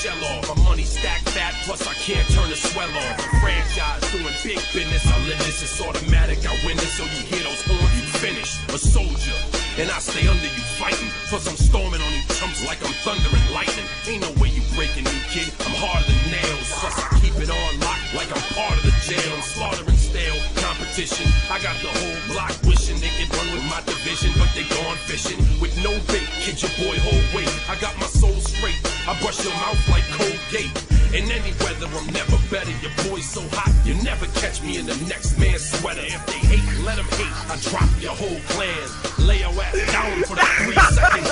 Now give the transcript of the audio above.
shell off. My money stacked fat, plus I can't turn the swell off. A franchise doing big business, I live this, it's automatic, I win this. So you hear those horns, you finish. A soldier, and I stay under you fighting. Plus I'm storming on you chumps like I'm thunder and lightning. Ain't no way you breaking me, kid, I'm harder than nails. Plus I keep it on lock like I'm part of the jail. I'm slaughtering stale competition. I got the whole block wishing they could run with my division, but they gone fishing with no bait. Kid, your boy hold weight. I got my soul straight. I brush your mouth like Colgate. In any weather, I'm never better. Your boy's so hot, you never catch me in the next man's sweater. If they hate, let them hate. I drop your whole clan. Lay your ass down for the 3 seconds.